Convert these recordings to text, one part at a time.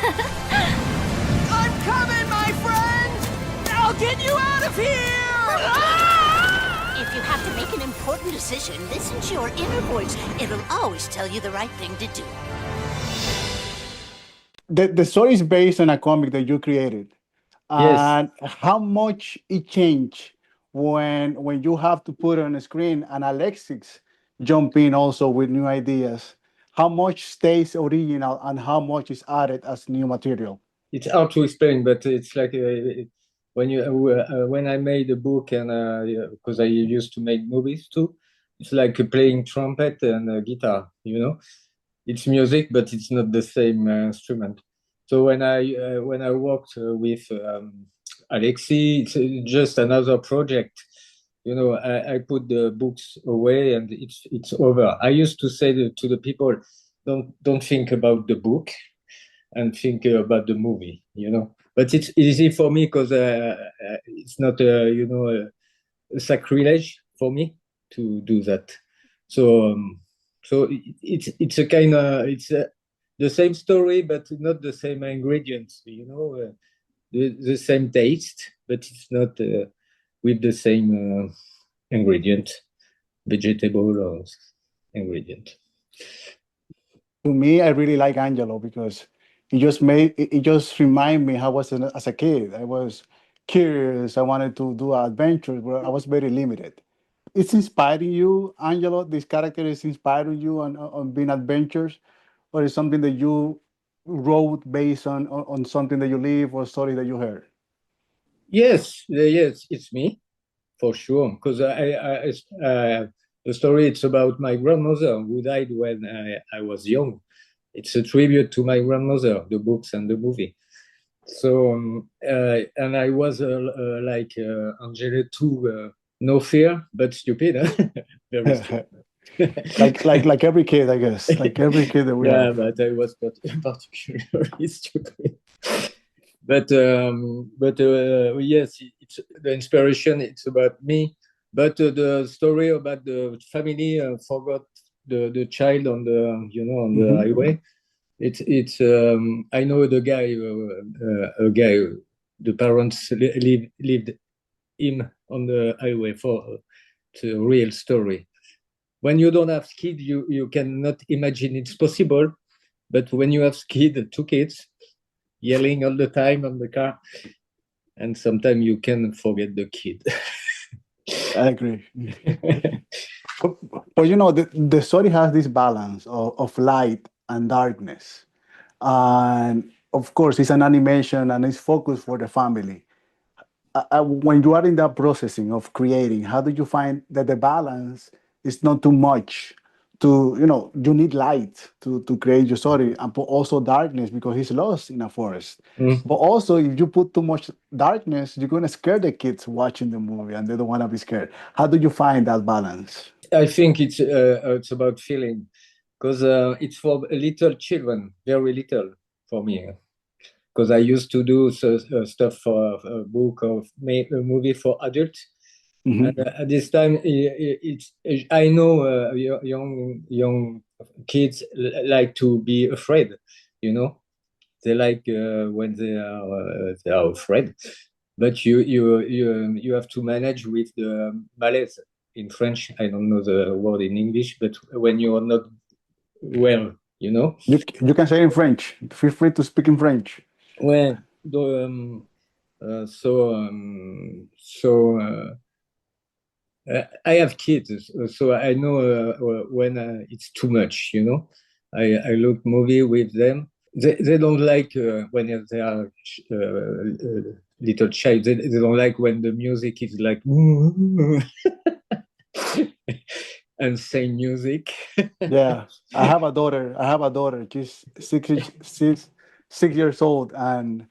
I'm coming, my friend! I'll get you out of here! If you have to make an important decision, listen to your inner voice. It'll always tell you the right thing to do. The story is based on a comic that you created. Yes. And how much it changed when you have to put it on a screen and Alexis jump in also with new ideas. How much stays original and how much is added as new material? It's hard to explain, but it's like when I made a book, and because I used to make movies too, it's like playing trumpet and guitar. It's music, but it's not the same instrument. So when I worked with Alexis, it's just another project. I put the books away and it's over. I used to say to the people, don't think about the book and think about the movie, But it's easy for me because it's not a sacrilege for me to do that. So it's a kind of the same story, but not the same ingredients. The same taste, but it's not with the same ingredient, vegetable or ingredient. To me, I really like Angelo because it just remind me how I was as a kid. I was curious. I wanted to do adventures, but I was very limited. It's inspiring you, Angelo. This character is inspiring you on being adventures, or is something that you wrote based on something that you live or story that you heard? Yes, it's me, for sure. Because the story, it's about my grandmother who died when I was young. It's a tribute to my grandmother, the books and the movie. So, and I was like Angelo too, no fear, but stupid. Very stupid. like every kid, I guess. Like every kid that we have. But I was particularly stupid. But yes, it's the inspiration. It's about me. But the story about the family forgot the child on the on the highway. It's I know the guy, a guy. The parents lived him on the highway for the real story. When you don't have kids, you cannot imagine it's possible. But when you have two kids, yelling all the time on the car, and sometimes you can forget the kid. I agree. But the story has this balance of light and darkness. And of course, it's an animation and it's focused for the family. When you are in that processing of creating, how do you find that the balance is not too much? You need light to create your story, and but also darkness because he's lost in a forest. But also, if you put too much darkness, you're gonna scare the kids watching the movie, and they don't want to be scared. How do you find that balance? I think it's about feeling, because it's for little children, very little for me. Because I used to do stuff for a book or a movie for adults. And at this time, I know young kids like to be afraid. They like when they are afraid. But you have to manage with the malaise in French. I don't know the word in English, but when you are not well, You can say it in French. Feel free to speak in French. Well, I have kids, so I know when it's too much. I look movie with them. They don't like when they are little child. They don't like when the music is like and same music. Yeah, I have a daughter. She's 6 years old, and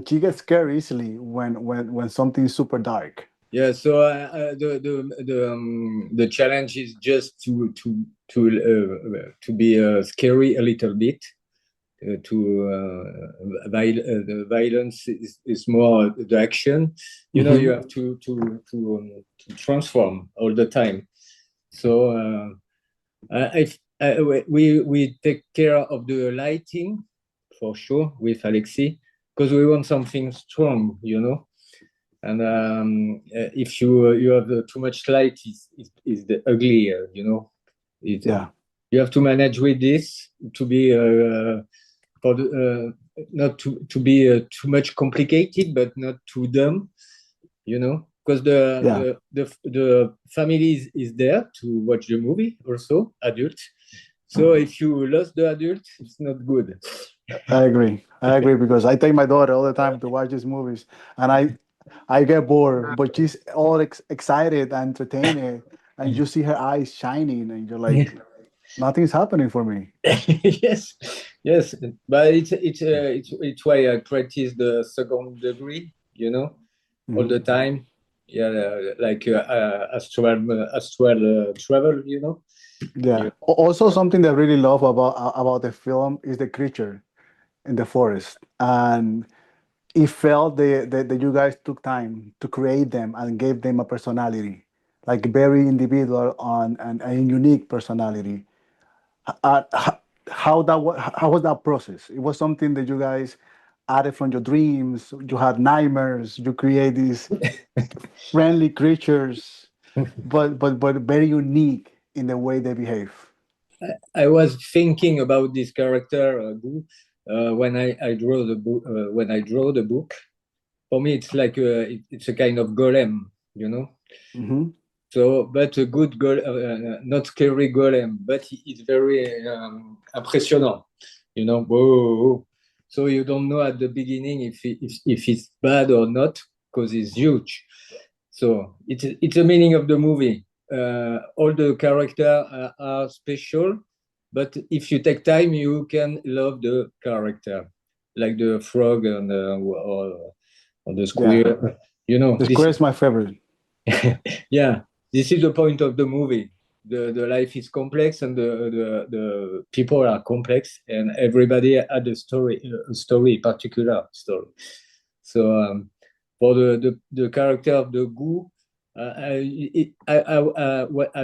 she gets scared easily when something's super dark. Yeah, so the challenge is just to be scary a little bit. The violence is more the action. You have to transform all the time. So we take care of the lighting for sure, with Alexi, because we want something strong, you know. And if you have too much light, is the ugly, you know. Yeah. You have to manage with this to be not to be too much complicated, but not too dumb, you know. Because the family is there to watch the movie, also adult. So if you lost the adult, it's not good. I agree because I take my daughter all the time to watch these movies, and I get bored, but she's all excited and entertained, and you see her eyes shining, and you're like, nothing's happening for me. Yes, yes, but it's why I practice the second degree, you know, all the time. Yeah, like astral travel, you know. Yeah. Also, something that I really love about the film is the creature in the forest, and it felt that you guys took time to create them and gave them a personality, like very individual and a unique personality. How was that process? It was something that you guys added from your dreams. You had nightmares. You create these friendly creatures, but very unique in the way they behave. I was thinking about this character when I draw the book. When I draw the book, for me, it's like it's a kind of golem, you know. Mm-hmm. So, but a good not scary golem, but it's very impressionnant, you know. Whoa. So you don't know at the beginning if it's bad or not because it's huge. So it's the meaning of the movie. All the characters are special, but if you take time, you can love the character, like the frog and or the square. Yeah. You know, The square is my favorite. yeah, this is the point of the movie. The life is complex and the people are complex and everybody had a story, particular story. So for the character of the goo, at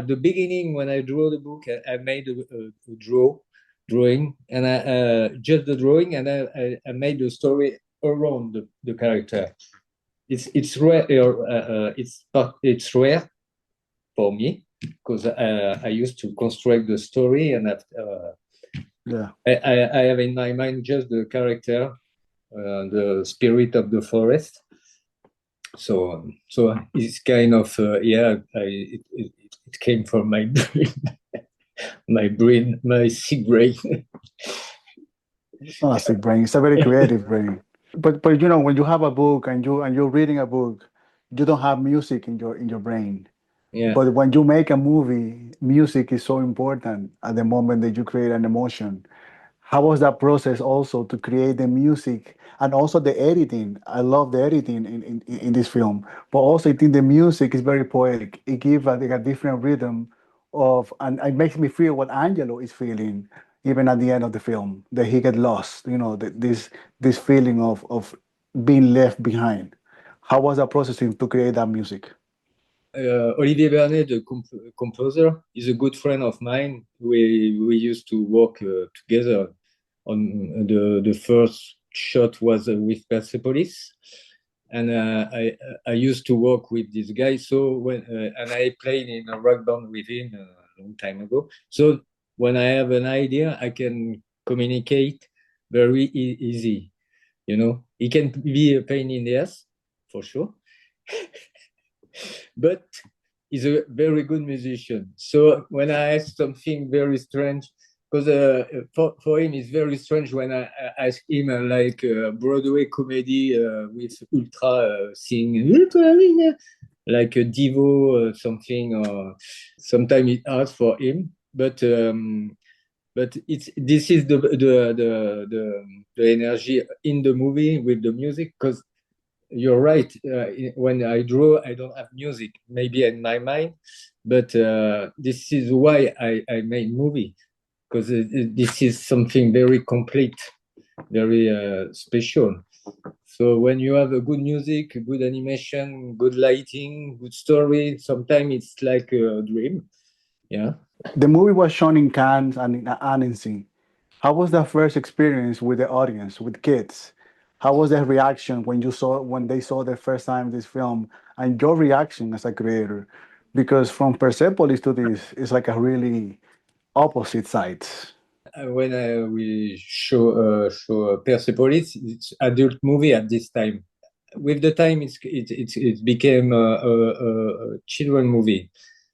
the beginning when I drew the book, I made a drawing and I just the drawing and I made the story around the character. It's rare. It's rare for me because I used to construct the story and I have in my mind just the character, the spirit of the forest. So it's kind of it came from my brain, my sick brain. It's not a sick brain. It's a very creative brain. But you know, when you have a book and you're reading a book, you don't have music in your brain. Yeah. But when you make a movie, music is so important at the moment that you create an emotion. How was that process also to create the music and also the editing? I love the editing in this film, but also I think the music is very poetic. It gives like a different rhythm and it makes me feel what Angelo is feeling even at the end of the film, that he get lost, you know, this feeling of being left behind. How was that process to create that music? Olivier Bernet, the composer, is a good friend of mine. We used to work together. On the first shot was with Persepolis, and I used to work with this guy. So when and I played in a rock band with him a long time ago. So when I have an idea, I can communicate very easy. You know, he can be a pain in the ass for sure. But he's a very good musician. So when I ask something very strange, because for him it's very strange when I ask him like Broadway comedy with ultra sing like a divo something, or sometimes it asks for him, but this is the energy in the movie with the music, because you're right. When I draw, I don't have music, maybe in my mind, but this is why I made movie, because this is something very complete, very special. So when you have a good music, good animation, good lighting, good story, sometimes it's like a dream. Yeah. The movie was shown in Cannes and in Annecy. How was that first experience with the audience, with kids? How was their reaction when they saw the first time this film, and your reaction as a creator? Because from Persepolis to this, it's like a really opposite sides. When we show Persepolis, it's adult movie at this time. With the time, it became a children movie,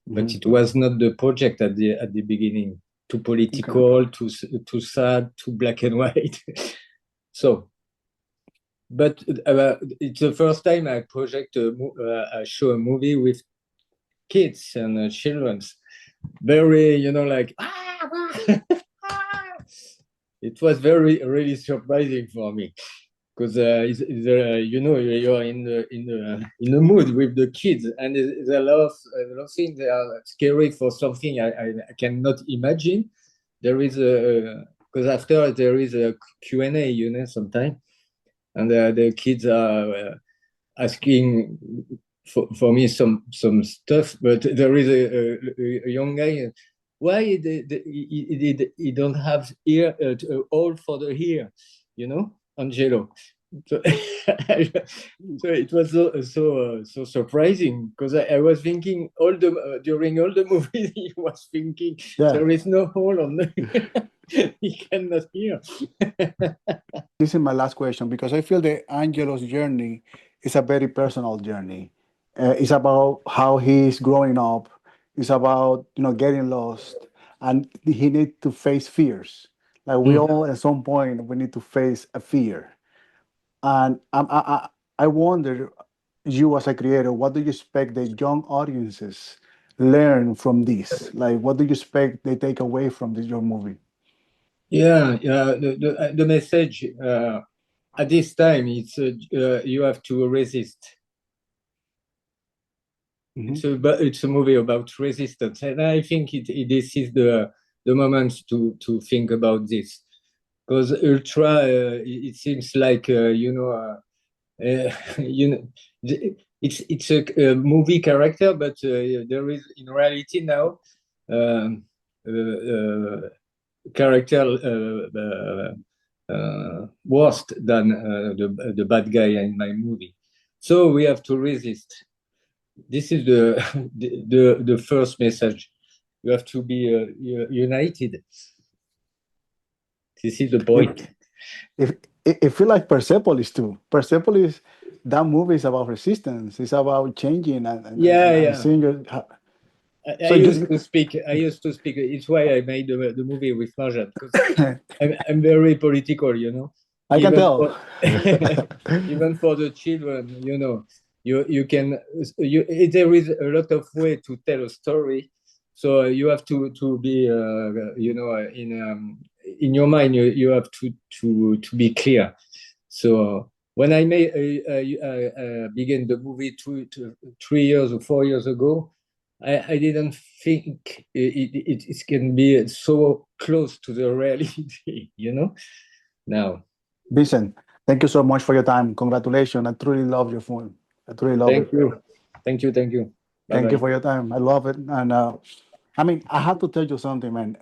but it was not the project at the beginning. Too political, too sad, too black and white. So, but it's the first time I I show a movie with kids and children's. Very, like it was really surprising for me because you're in the mood with the kids, and there's a lot of things that are scary for something I cannot imagine. There is because after there is a Q&A, sometimes, and the kids are asking for me some stuff, but there is a young guy. Why he don't have ear all for the ear, Angelo. So, so it was so surprising because I was thinking during all the movies he was thinking there is no hole on the he cannot hear. This is my last question because I feel that Angelo's journey is a very personal journey. It's about how he's growing up. It's about getting lost, and he needs to face fears. Like we all, at some point, we need to face a fear. And I wonder, you as a creator, what do you expect the young audiences learn from this? Like, what do you expect they take away from your movie? Yeah. The message at this time it's you have to resist. It's a movie about resistance, and I think this is the moment to think about this, because ultra it seems like it's a movie character, but there is in reality now character worse than the bad guy in my movie. So we have to resist. This is the first message. You have to be united. This is the point. It feels like Persepolis too. Persepolis, that movie is about resistance. It's about changing and seeing your. I used to speak. It's why I made the movie with Marjan, because I'm very political, I can tell. Even for the children, you can. There is a lot of way to tell a story, so you have to be, in your mind, you have to be clear. So when I began the movie 3 years or 4 years ago, I didn't think it can be so close to the reality, now. Vincent, thank you so much for your time. Congratulations. I truly love your film. I truly love it. Thank you. Thank you for your time. I love it. And I have to tell you something, man.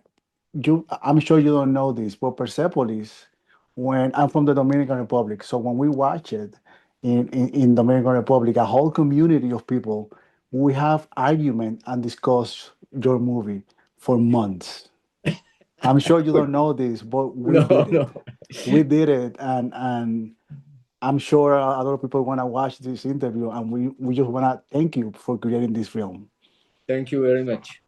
I'm sure you don't know this, but Persepolis, when I'm from the Dominican Republic, so when we watch it in Dominican Republic, a whole community of people, we have argument and discuss your movie for months. I'm sure you don't know this, but we did it. We did it, and I'm sure a lot of people want to watch this interview, and we just want to thank you for creating this film. Thank you very much.